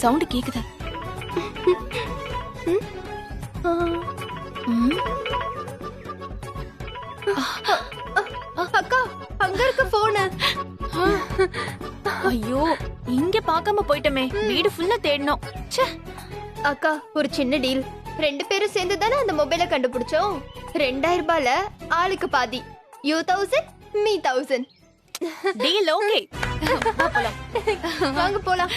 Sound கேக்குது. அக்கா அங்க இருக்க போன. ஐயோ, இங்க பார்க்காம போயிட்டமே. வீடு ஃபுல்லா தேடணும். ச்சே. அக்கா ஒரு சின்ன டீல். 2 பேரும் சேர்ந்து தானே அந்த மொபைலை கண்டுபிடிச்சோம். 2000 ரூபாயில ஆளுக்கு பாதி. You 1000 me 1000. Deal okay. வாங்க போலாம்.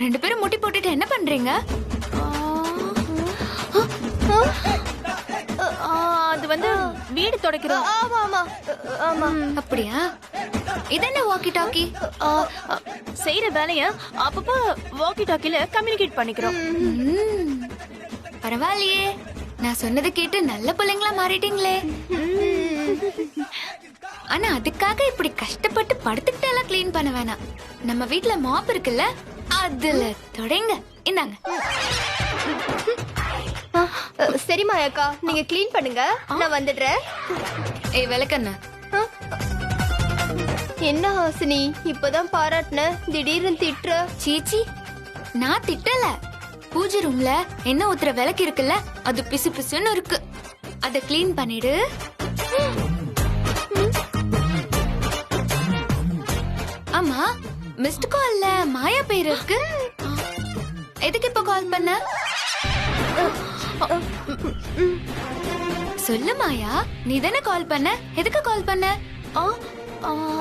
ரெண்டு பேரும் முட்டி போட்டுட்டு என்ன பண்றீங்க? அது வந்து வீடு துடைக்கிறோம். ஆமா ஆமா ஆமா. அப்படியா? இதென்ன வாக்கி டாக்கி? செய்யற வேலைய அப்பப்ப வாக்கி டாக்கில கம்யூனிகேட் பண்ணிக்கிறோம். பரவாயில்லையே, நான் சொன்னதை கேட்டு நல்ல பிள்ளைங்களா மாறிட்டீங்களே. ஆனா அதுக்காக இப்படி கஷ்டப்பட்டு படுத்துக்கிட்டு எல்லாம் கிளீன் பண்ண வேணாம். நம்ம வீட்ல மாப் இருக்குல்ல, அதுல தொடங்க. இந்தாங்க. சரி மாயாக்கா, நீங்க கிளீன் பண்ணுங்க, நான் வந்துடுறேன். ஏய் விளக்கண்ண, என்ன ஹாசினி இப்பதான் பாராட்டின, திடீர்னு திட்டுற? சீச்சி, நான் திட்டல. பூஜை ரூம்ல என்ன ஊத்துற விளக்கு இருக்குல்ல, அது பிசு பிசுன்னு இருக்கு. அத கிளீன் பண்ணிடு. ஆமா, மிஸ்ட் கால்ல மாயா பேர் இருக்கு. எதுக்கு இப்ப கால் பண்ண? சொல்லு மாயா, நீ தானே கால் பண்ண. எதுக்கு கால் பண்ண?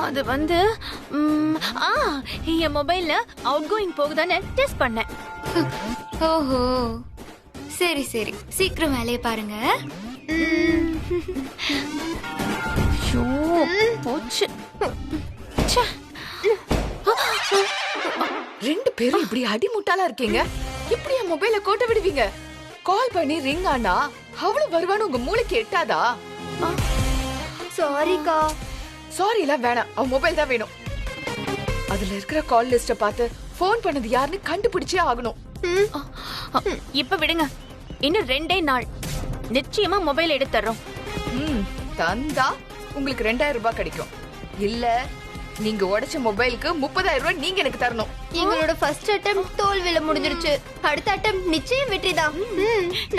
அது வந்து என் மொபைல்ல அவுட் கோயிங் போகுதான்னு டெஸ்ட் பண்ணேன். ஓஹோ, சரி சரி, சீக்கிரம் வேலையை பாருங்க. போச்சு. ரெண்டு பேரும் இப்படி அடிமுட்டாளா இருக்கீங்க. இப்படி என் மொபைல கோட்ட விடுவீங்க? கால் பண்ணி ரிங் ஆனா அவ்வளவு வருவான்னு உங்க மூளைக்கு எட்டாதா? சாரிக்கா. சாரி எல்லாம் வேணாம், அவன் மொபைல் தான் வேணும். அதுல இருக்கிற கால் லிஸ்ட பார்த்து போன் பண்ணது யாருன்னு கண்டுபிடிச்சே ஆகணும். இப்ப விடுங்க, இன்னும் 2 நாள் நிச்சயமா மொபைல் எடுத்துறோம். தந்தா உங்களுக்கு 2000 ரூபாய் கிடைக்கும். இல்ல நீங்க உடைச்ச மொபைலுக்கு 30,000 ரூபாய் நீங்க எனக்கு தரணும். எங்களோட ஃபர்ஸ்ட் அட்டெம்ப்ட் தோல்வியில முடிஞ்சிருச்சு. அடுத்த அட்டெம்ப்ட் நிச்சயம் வெற்றிதான்.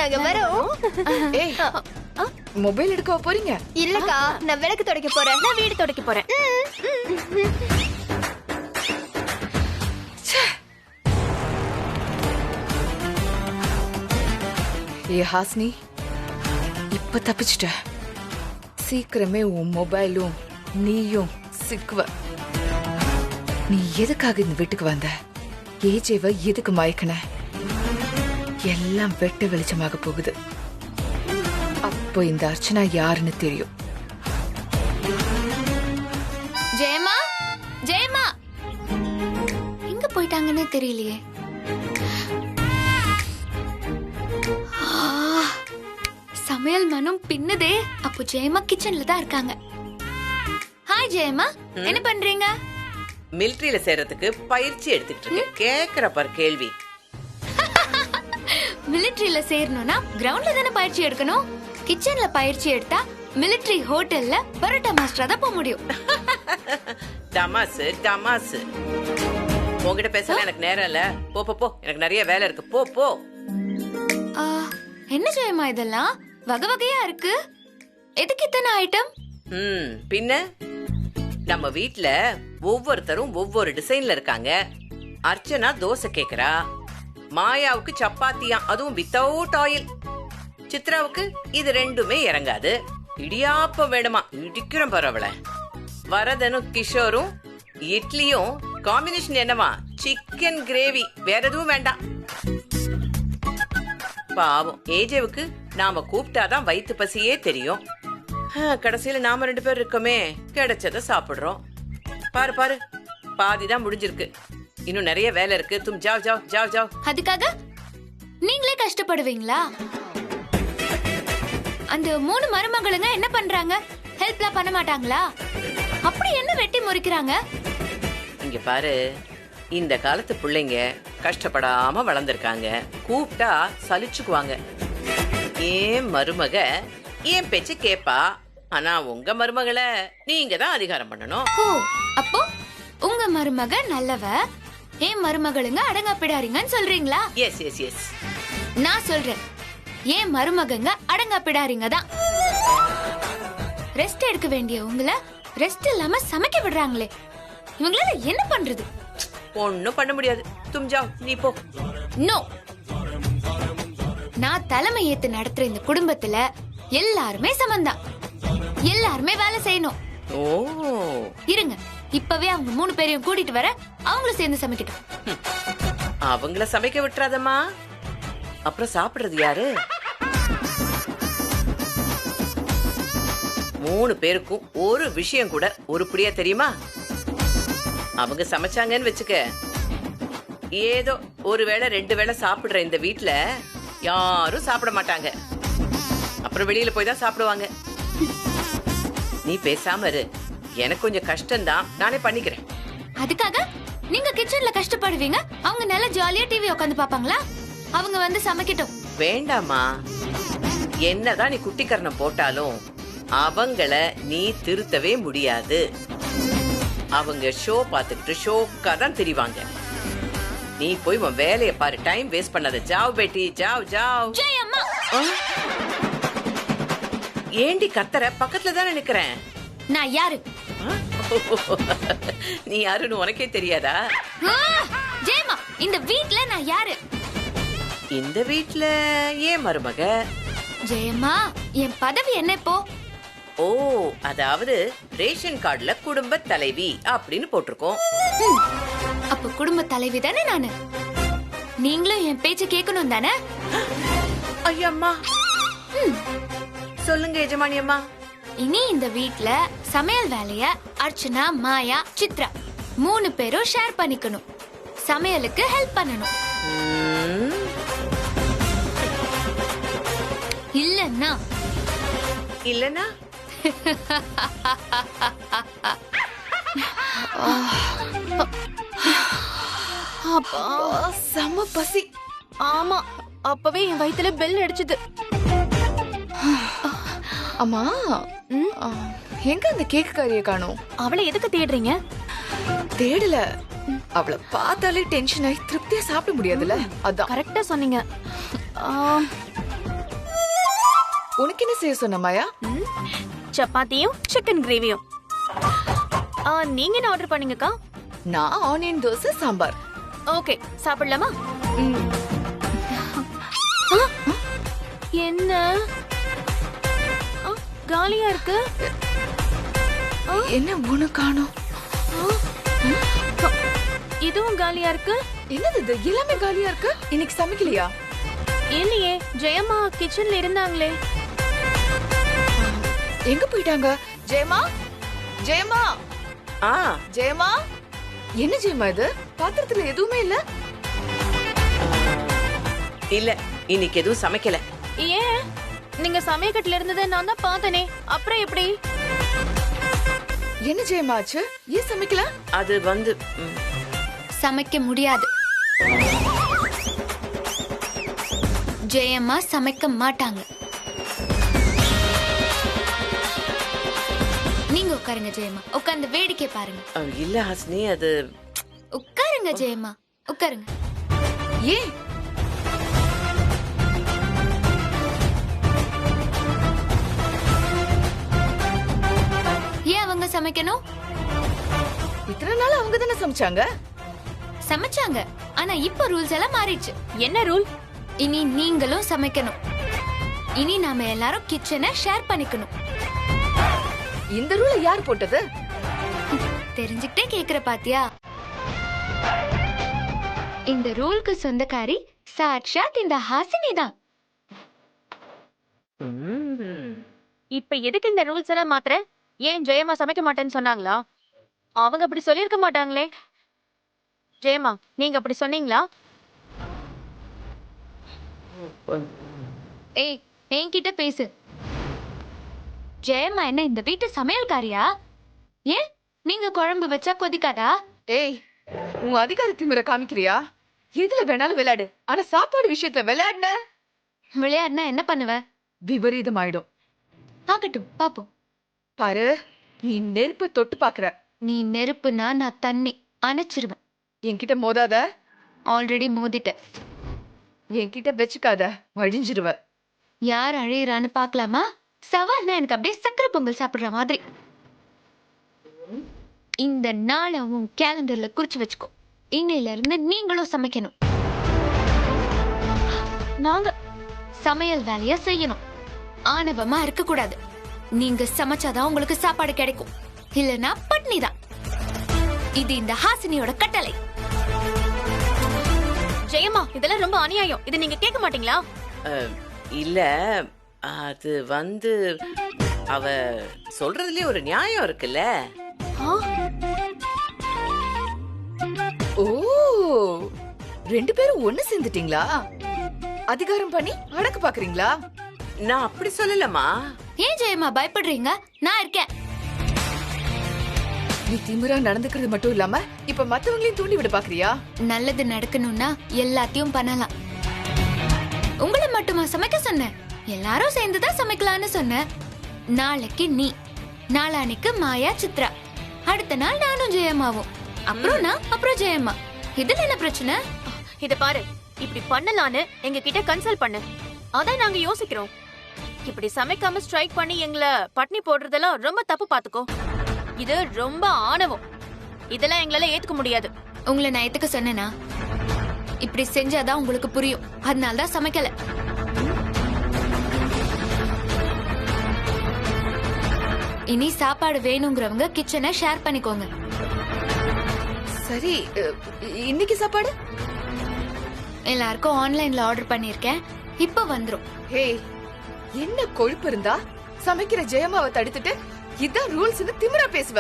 நாங்க வரோம். ஏய், மொபைல் எடுக்க போறீங்க? இல்லக்கா, நான் விளக்கு துடைக்க போறேன். நான் வீடு துடைக்க போறேன். ஏ ஹாஸ்னி, இப்ப தப்பிச்சிட்ட. சீக்கிரமே உன் மொபைலும் நீயும் சிக்குவ. நீ எதுக்காக இந்த வீட்டுக்கு வந்த? ஏஜேவ எதுக்கு மயக்கன? எல்லாம் வெட்ட வெளிச்சமாக போகுது. அப்போ இந்த அர்ச்சனா யாருன்னு தெரியும். ஜெயமா, ஜெயமா எங்க போயிட்டாங்கன்னு தெரியலையே. சமையல் மனம் பின்னுதே. அப்போ ஜெயமா கிச்சன்ல தான் இருக்காங்க. ஹாய் ஜெயமா, என்ன பண்றீங்க? மிலிட்டரியில சேர்றதுக்கு பயிற்சி எடுத்துட்டு இருக்கேன். கேக்குற பார் கேள்வி. மிலிட்டரியில சேரணும்னா கிரவுண்ட்ல தானே பயிற்சி எடுக்கணும். கிச்சன்ல பயிற்சி எடுத்தா மிலிட்டரி ஹோட்டல்ல பரோட்டா மாஸ்டரா தான் போக முடியும். டமாசு டமாசு. உங்ககிட்ட பேசல எனக்கு நேரம் இல்ல. போ போ போ, எனக்கு நிறைய வேலை இருக்கு. போ போ. என்ன ஜெயமா இதெல்லாம் வகை வகையா இருக்கு? எதுக்கு இத்தனை ஐட்டம்? பின்ன நம்ம வீட்ல ஒவ்வொருத்தரும் ஒவ்வொரு டிசைன்ல இருக்காங்க. அர்ச்சனா தோசை கேக்குறா, மாயாவுக்கு சப்பாத்தியா, அதுவும் வித்தவுட் ஆயில். சித்ராவுக்கு இது ரெண்டுமே இறங்காது. இடியாப்பம் வேணுமா, இடிக்கிறோம் பரவல. வரதனும் கிஷோரும் இட்லியும் காம்பினேஷன் என்னவா, சிக்கன் கிரேவி, வேற எதுவும் வேண்டாம். பாவம் ஏஜேவுக்கு நாம கூப்பிட்டாதான் வயிற்று பசியே தெரியும். கடைசியில நாம 2 பேர் இருக்கோமே, கிடைச்சத சாப்பிடுறோம். பாரு பாரு, பாதிதான் முடிஞ்சிருக்கு. இன்னும் நிறைய வேலை இருக்கு. தும் ஜாவ் ஜாவ் ஜாவ் ஜாவ். அதுக்காக நீங்களே கஷ்டப்படுவீங்களா? அந்த 3 மருமகளுங்க என்ன பண்றாங்க? ஹெல்ப்லாம் பண்ண மாட்டாங்களா? அப்படி என்ன வெட்டி முறிக்கிறாங்க? இங்க பாரு, இந்த காலத்து பிள்ளைங்க கஷ்டப்படாம வளர்ந்துருக்காங்க. கூப்பிட்டா சலிச்சுக்குவாங்க. ஏன் மருமக ஏன் பேச்சு கேப்பா. ஆனா உங்க மருமகளை நீங்க தான் அதிகாரம் பண்ணணும். ஓ, அப்போ உங்க மருமக நல்லவ, ஏன் மருமகளுங்க அடங்காப்பிடாரீங்கன்னு சொல்றீங்களா? Yes yes yes. நான் சொல்றேன், ஏன் மருமகங்க அடங்காப்பிடாரீங்க தான். ரெஸ்ட் எடுக்க வேண்டிய உங்களை ரெஸ்ட் இல்லாம சமைக்க விடுறாங்களே, இவங்களால என்ன பண்றது? ஒண்ணும் பண்ண முடியாது. தும் ஜாவ், நீ போ. நோ, நான் தலைமை ஏத்து நடத்துற இந்த குடும்பத்துல எல்லாருமே சமந்தான். எல்லாருமே வேலை செய்யணும். ஓ, இருங்க, இப்பவே அவங்க 3 பேரையும் கூட்டிட்டு வர, அவங்களும் சேர்ந்து சமைக்கட்டும். அவங்கள சமைக்க விட்டுறாதம்மா. அப்புறம் சாப்பிடுறது யாரு? 3 பேருக்கும் ஒரு விஷயம் கூட உருப்படியா தெரியுமா? அவங்க சமைச்சாங்கன்னு வச்சுக்க, ஏதோ ஒரு வேளை 2 வேளை சாப்பிடுற இந்த வீட்ல யாரும் சாப்பிட மாட்டாங்க. அப்புறம் வெளியில போய் தான் சாப்பிடுவாங்க. நீ பேசாம இரு. எனக்கு கொஞ்சம் கஷ்டம்தான், நானே பண்ணிக்கிறேன். அதுக்காக நீங்க கிச்சன்ல கஷ்டப்படுவீங்க, அவங்க நல்லா ஜாலியா டிவி உட்காந்து பாப்பாங்களா? அவங்க வந்து சமைக்கட்டும். வேண்டாமா, என்னதான் நீ குட்டிக்கரணம் போட்டாலும் அவங்கள நீ திருத்தவே முடியாது. அவங்க ஷோ பார்த்துக்கிட்டு ஷோக்கா தான் தெரிவாங்க. நீ போய் உன் வேலையை பாரு, டைம் வேஸ்ட் பண்ணாத. ஜாவ் பேட்டி, ஜாவ் ஜாவ். ஜெயம்மா, ஏண்டி கத்தற? பக்கத்துல தானே நிக்கிறேன். நான் யாரு? நீ யாருன்னு உனக்கே தெரியாதா? ஆ, ஜெயம்மா, இந்த வீட்ல நான் யாரு? இந்த வீட்ல ஏன் மருமக? ஜெயம்மா, என் பதவி என்ன இப்போ? ஓ, அதாவது ரேஷன் கார்டுல குடும்ப தலைவி அப்படின்னு போட்டிருக்கோம். அப்ப குடும்ப தலைவி தானே நானு. நீங்களும் என் பேச்சு கேட்கணும் தானே? ஐயம்மா, சொல்லுங்க எஜமானி அம்மா. இனி இந்த வீட்ல சமையல் வேலைய அர்ச்சனா, மாயா, சித்ரா 3 பேரும் ஷேர் பண்ணிக்கணும். சமையலுக்கு ஹெல்ப் பண்ணணும். இல்லன்னா இல்லனா அப்பா, செம பசி. ஆமா, அப்பவே என் வயித்துல பெல் அடிச்சுது. அம்மா, எங்க அந்த கேக் காரியை காணோம்? அவளை எதுக்கு தேடுறீங்க? தேடல, அவளை பார்த்தாலே டென்ஷன் ஆகி திருப்தியா சாப்பிட முடியாதுல்ல, அதான். கரெக்டா சொன்னீங்க. உனக்கு என்ன செய்ய சொன்ன மாயா? சப்பாத்தியும் சிக்கன் கிரேவியும். நீங்க என்ன ஆர்டர் பண்ணீங்கக்கா? நான் ஆனியன் தோசை சாம்பார். ஓகே, சாப்பிடலாமா? என்ன காலியா இருக்கு? என்ன ஒண்ணு காணோம்? இதுவும் காலியா இருக்கு. என்னது இது? எல்லாமே காலியா இருக்கு. இன்னைக்கு சமைக்கலையா? இல்லையே, ஜெயம்மா கிச்சன்ல இருந்தாங்களே. எங்க போயிட்டாங்க? ஜெயமா, ஜெயமா, ஜெயமா, என்ன ஜெயமா இது? பாத்திரத்துல எதுவுமே இல்ல. இல்ல, இன்னைக்கு எதுவும் சமைக்கல. ஏன்? நீங்க சமயக்கட்டுல இருந்ததை நான் தான் பார்த்தனே, அப்புறம் எப்படி? என்ன ஜெயமா ஆச்சு? ஏன் சமைக்கல? அது வந்து சமைக்க முடியாது. ஜெயம்மா சமைக்க மாட்டாங்க. நீங்க உட்காருங்க ஜெயம்மா, உட்கார்ந்து வேடிக்கை பாருங்க. இல்ல ஹாசினி, அது உட்காருங்க ஜெயம்மா, உட்காருங்க. ஏன்? ஏன் அவங்க சமைக்கணும்? இத்தனை நாள் அவங்க தானே சமைச்சாங்க. சமைச்சாங்க, ஆனா இப்ப ரூல்ஸ் எல்லாம் மாறிடுச்சு. என்ன ரூல்? இனி நீங்களும் சமைக்கணும். இனி நாம எல்லாரும் கிச்சனை ஷேர் பண்ணிக்கணும். இந்த ரூலை யார் போட்டது? தெரிஞ்சுக்கிட்டே கேக்குற பாத்தியா? இந்த ரூலுக்கு சொந்தக்காரி சாட்சாத் இந்த ஹாசினி தான். இப்ப எதுக்கு இந்த ரூல்ஸ் எல்லாம் மாத்திர? ஏன் ஜெயம்மா சமைக்க மாட்டேன்னு சொன்னாங்களா? அவங்க அப்படி சொல்லிருக்க மாட்டாங்களே. ஜெயம்மா, நீங்க அப்படி சொன்னீங்களா? ஏய், என்கிட்ட பேசு. ஜெயம்மா என்ன இந்த வீட்டு சமையல்காரியா? ஏன் நீங்க குழம்பு வச்சா கொதிக்காதா? ஏய், உன் அதிகார திமிர காமிக்கிறியா? எதுல வேணாலும் விளையாடு, ஆனா சாப்பாடு விஷயத்துல விளையாடுன விளையாடுனா என்ன பண்ணுவ? விபரீதம் ஆயிடும். ஆகட்டும், பாப்போம். பாரு, நீ நெருப்ப தொட்டு பாக்குற. நீ நெருப்புனா நான் தண்ணி அணைச்சிருவேன். என்கிட்ட மோதாத, ஆல்ரெடி மோதிட்டேன். என்கிட்ட வச்சுக்காத, வழிஞ்சிருவ. யார் அழியிறான்னு பார்க்கலாமா? சவால்னா எனக்கு அப்படியே சக்கரை பொங்கல் சாப்பிடுற மாதிரி. இந்த நாளை உன் கேலண்டர்ல குறிச்சு வச்சுக்கோ. இன்னையில இருந்து நீங்களும் சமைக்கணும். நாங்க சமையல் வேலைய செய்யணும். ஆணவமா இருக்க கூடாது. நீங்க சமைச்சாதான் உங்களுக்கு சாப்பாடு கிடைக்கும், இல்லனா பட்னிதான். இது இந்த ஹாசினியோட கட்டளை. ஜெயம்மா, இதெல்லாம் ரொம்ப அநியாயம். இது நீங்க கேட்க மாட்டீங்களா? இல்ல, அது வந்து அவ சொல்றதுலயே ஒரு நியாயம் இருக்குல்ல. ஓ, ரெண்டு பேரும் ஒண்ணு சேர்ந்துட்டீங்களா? அதிகாரம் பண்ணி அடக்க பாக்குறீங்களா? நான் அப்படி சொல்லலமா. ஏன் ஜெயமா பயப்படுறீங்க? நான் இருக்கேன். நீ திமிரா நடந்துக்கிறது மட்டும் இல்லாம இப்ப மத்தவங்களையும் தூண்டி விட பாக்குறியா? நல்லது நடக்கணும்னா எல்லாத்தையும் பண்ணலாம். உங்களை மட்டுமா சமைக்க சொன்னேன்? எல்லாரும் சேர்ந்துதான் சமைக்கலாம்னு சொன்னேன். நாளைக்கு நீ, நாளானைக்கு மாயா, சித்ரா, அடுத்த நாள் நானும் ஜெயம்மாவும், அப்புறம் நான், அப்புறம் ஜெயம்மா. இதுல என்ன பிரச்சனை? இத பாரு, இப்படி பண்ணலான்னு எங்க கிட்ட கன்சல்ட் பண்ணு. அதான் நாங்க யோசிக்கிறோம். இப்படி சமைக்காம ஸ்ட்ரைக் பண்ணி எங்களை பட்னி போடுறதெல்லாம் ரொம்ப தப்பு. பாத்துக்கோ, இது ரொம்ப ஆணவம். இதெல்லாம் எங்களால ஏத்துக்க முடியாது. உங்களை நான் எதுக்கு சொன்னேனா? இப்படி செஞ்சாதான் உங்களுக்கு புரியும். அதனாலதான் சமைக்கல. இனி சாப்பாடு வேணுங்கிறவங்க கிச்சனை ஷேர் பண்ணிக்கோங்க. சரி, இன்னைக்கு சாப்பாடு எல்லாருக்கும் ஆன்லைன்ல ஆர்டர் பண்ணிருக்கேன், இப்ப வந்துரும். ஹே, என்ன கொழுப்பு இருந்தா சமைக்கிற ஜெயமாவை தடுத்துட்டு இதான் ரூல்ஸ்னு திமிரா பேசுவ.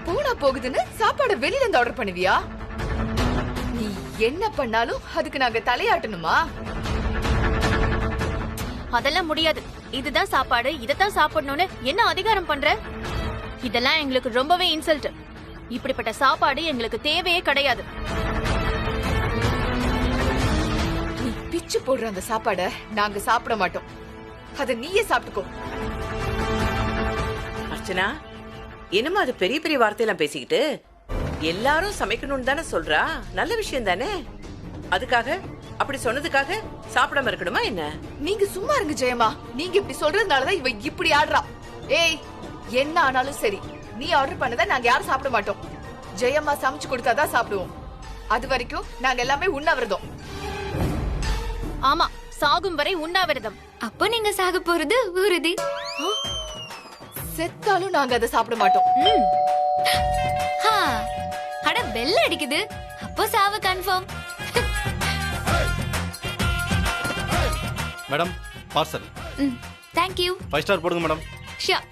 போனா போகுதுன்னு சாப்பாடு வெளியில இருந்து ஆர்டர் பண்ணுவியா? நீ என்ன பண்ணாலும் அதுக்கு நாங்க தலையாட்டணுமா? அதெல்லாம் முடியாது. இதுதான் சாப்பாடு, இதத்தான் சாப்பிடணும்னு என்ன அதிகாரம் பண்ற? இதெல்லாம் எங்களுக்கு ரொம்பவே இன்சல்ட். இப்படிப்பட்ட சாப்பாடு எங்களுக்கு தேவையே கிடையாது. நீ பிச்சு போடுற அந்த சாப்பாட நாங்க சாப்பிட மாட்டோம். அத நீயே சாப்பிட்டுக்கோ. அர்ச்சனா, என்னமா அது பெரிய பெரிய வார்த்தையெல்லாம் பேசிக்கிட்டு? எல்லாரும் சமைக்கணும்னு தானே சொல்றா. நல்ல விஷயம் தானே. அதுக்காக, அப்படி சொன்னதுக்காக சாப்பிடாம இருக்கணுமா என்ன? நீங்க சும்மா இருங்க ஜெயமா. நீங்க இப்படி சொல்றதுனாலதான் இவ இப்படி ஆடுறா. ஏய், என்ன ஆனாலும் சரி, நீ ஆர்டர் பண்ணதை நாங்க யாரும் சாப்பிட மாட்டோம். ஜெயம்மா சமைச்சு கொடுத்தாதான் சாப்பிடுவோம். அது வரைக்கும் நாங்க எல்லாமே உண்ணாவிரதம். ஆமா, சாகும் வரை உண்ணாவிரதம். அப்போ நீங்க சாக போறது உறுதி. செத்தாலும் நாங்க அதை சாப்பிட மாட்டோம். ஹா, அட பெல் அடிக்குது. அப்போ சாவு confirm. Madam, parcel. Thank you. 5 star போடுங்க மேடம். ஷியோர்.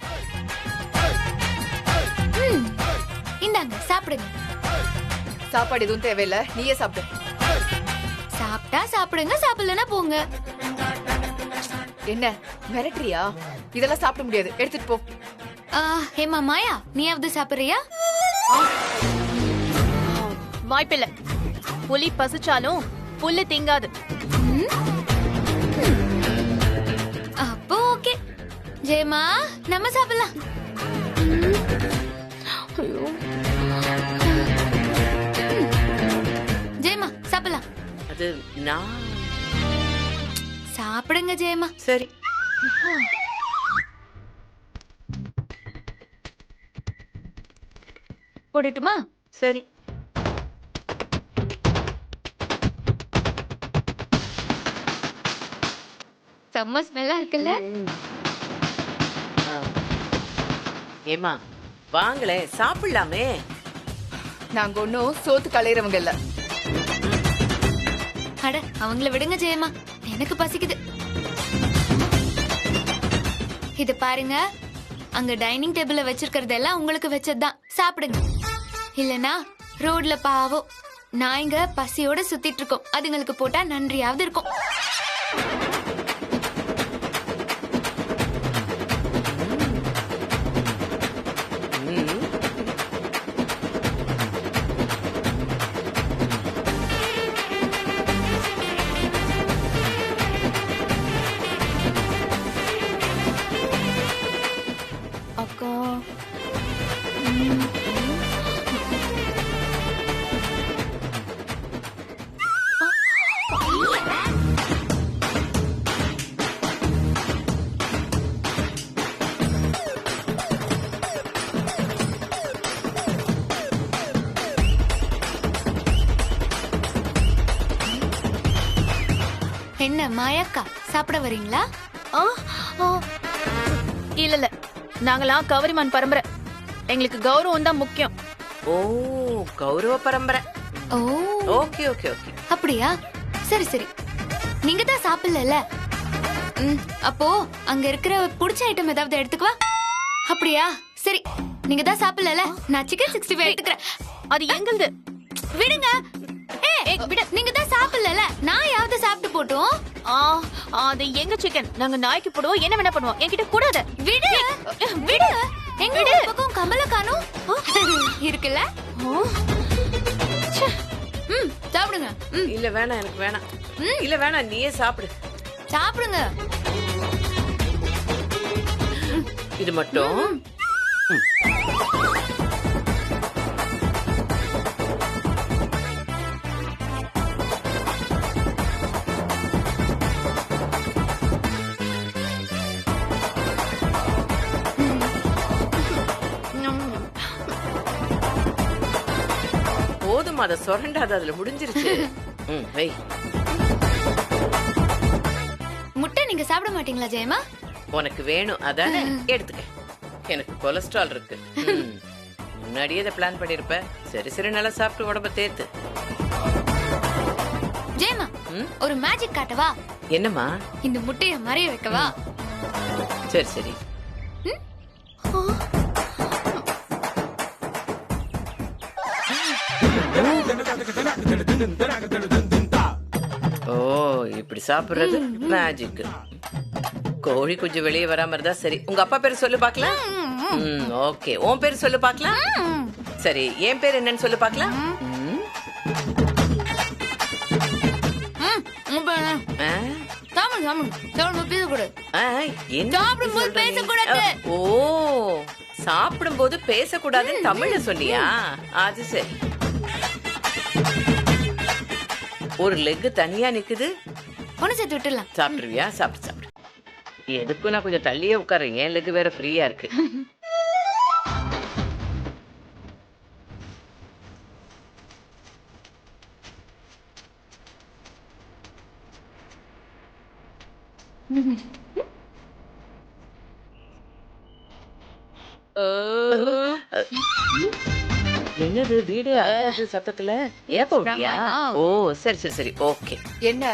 இந்தாங்க சாப்பிடுங்க. சாப்பாடு எதுவும் தேவையில்ல, நீயே சாப்பிடு. சாப்பிட்டா சாப்பிடுங்க, சாப்பிடலன்னா போங்க. என்ன மிரட்டுறியா? இதெல்லாம் சாப்பிட முடியாது, எடுத்துட்டு போ. ஹேமா, மாயா, நீயாவது சாப்பிடுறியா? வாய்ப்பில்லை. புலி பசிச்சாலும் புல்லு திங்காது. அப்போ ஓகே. ஜெயமா, நம்ம சாப்பிடலாம். ஜெயமா, சாப்பிடலாம். அது நான். சாப்பிடுங்க ஜெயமா. சரி. போடட்டுமா? சரி. செம்ம ஸ்மெல்லா இருக்குல்ல? ஏமா, வாங்களே சாப்பிடலாமே. நாங்க ஒன்னும் சோத்து கலையறவங்க இல்ல. அட, அவங்கள விடுங்க ஜெயமா, எனக்கு பசிக்குது. இது பாருங்க, அங்க டைனிங் டேபிள்ல வச்சிருக்கிறதெல்லாம் உங்களுக்கு வச்சதுதான். சாப்பிடுங்க. இல்லனா ரோட்ல பாவம் நாய்ங்க பசியோட சுத்திட்டு இருக்கோம். அதுங்களுக்கு போட்டா நன்றியாவது இருக்கும். என்ன மாயாக்கா சாப்பிட வரீங்களா? ஆ, ஆ. இல்ல இல்ல, நாங்களாம் கவரிமான் பரம்பரை. எங்களுக்கு கௌரவம் தான் முக்கியம். ஓ, கௌரவ பரம்பரை. ஓ, ஓகே ஓகே ஓகே. அப்படியா? சரி சரி, நீங்க தான் சாப்பிடல. அப்போ அங்க இருக்கிற புடிச்ச ஐட்டம் ஏதாவது எடுத்துக்குவா. அப்படியா? சரி, நீங்க தான் சாப்பிடல, நான் சிக்கன் 65 எடுத்துக்கிறேன். அது எங்களுது. விடுங்க. விட, நீங்க தான் சாப்பிடல, நான் யாவது சாப்பிட்டு போட்டோம். ஆ, அது எங்க சிக்கன். நாங்க நாய்க்கு போடுவோம், என்ன வேணா பண்ணுவோம். என்கிட்ட கூடாத. விடு விடு. எங்க ஒரு பக்கம் கமல காணோம் இருக்குல்ல? சாப்பிடுங்க. இல்ல வேணாம், எனக்கு வேணாம். இல்ல வேணாம், நீயே சாப்பிடு. சாப்பிடுங்க. இது மட்டும். போதும், அதை சொரண்டாத, அதுல முடிஞ்சிருச்சு. வை. முட்டை நீங்க சாப்பிட மாட்டீங்களா ஜெயமா? உனக்கு வேணும் அதானே, எடுத்துக்க. எனக்கு கொலஸ்ட்ரால் இருக்கு. முன்னாடியே இதை பிளான் பண்ணிருப்ப. சரி சரி, நல்லா சாப்பிட்டு உடம்ப தேத்து. ஜெயமா, ஒரு மேஜிக் காட்டவா? என்னம்மா? இந்த முட்டைய மறைய வைக்கவா? சரி சரி. ஓ, இப்படி சாப்பிடுறது மேஜிக். கோழி குஞ்சு வெளியே வராம இருந்தா சரி. உங்க அப்பா பேரு சொல்லு பாக்கலாம். ஓகே, உன் பேரு சொல்லு பாக்கலாம். சரி, என் பேர் என்னன்னு சொல்லு பாக்கலாம். ஓ, சாப்பிடும் போது பேசக்கூடாதுன்னு தமிழ்ல சொன்னியா? அது சரி. ஒரு லெக் தனியா நிக்குது. ஒண்ணு சேர்த்து விட்டுலாம். சாப்பிடுவியா? சாப்பிடு சாப்பிடு. எதுக்கும் நான் கொஞ்சம் தள்ளியே உட்காரேன். என் லெக் வேற ஃப்ரீயா இருக்கு. என்னது வீடு சத்தத்துல ஏப்ப விட்டியா? ஓ, சரி சரி சரி, ஓகே. என்ன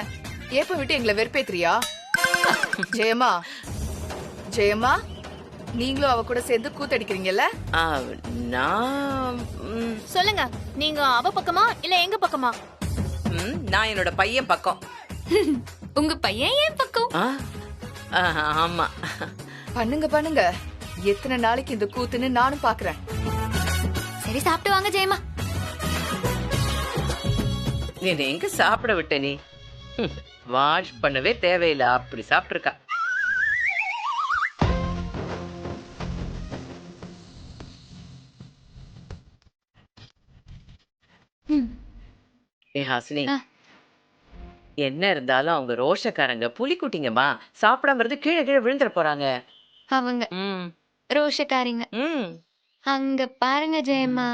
ஏப்ப விட்டு எங்களை வெறுப்பேத்துறியா? ஜெயமா, ஜெயமா, நீங்களும் அவ கூட சேர்ந்து கூத்தடிக்கிறீங்கல்ல? நான் சொல்லுங்க, நீங்க அவ பக்கமா இல்ல எங்க பக்கமா? நான் என்னோட பையன் பக்கம். உங்க பையன் ஏன் பக்கம்? ஆமா. பண்ணுங்க பண்ணுங்க. எத்தனை நாளைக்கு இந்த கூத்துன்னு நானும் பாக்குறேன். சரி, சாப்பிட்டு வாங்க ஜெயமா. நீ எங்க சாப்பிட விட்ட? நீ வாஷ் பண்ணவே தேவையில்லை, அப்படி சாப்பிட்டுருக்கா. ஏ ஹாசினி, என்ன இருந்தாலும் அவங்க ரோஷக்காரங்க, புலிக்குட்டிங்கம்மா. சாப்பிடாம இருந்து கீழே கீழே விழுந்துட போறாங்க. அவங்க ரோஷக்காரிங்க. அங்க பாருங்க ஜெயமா.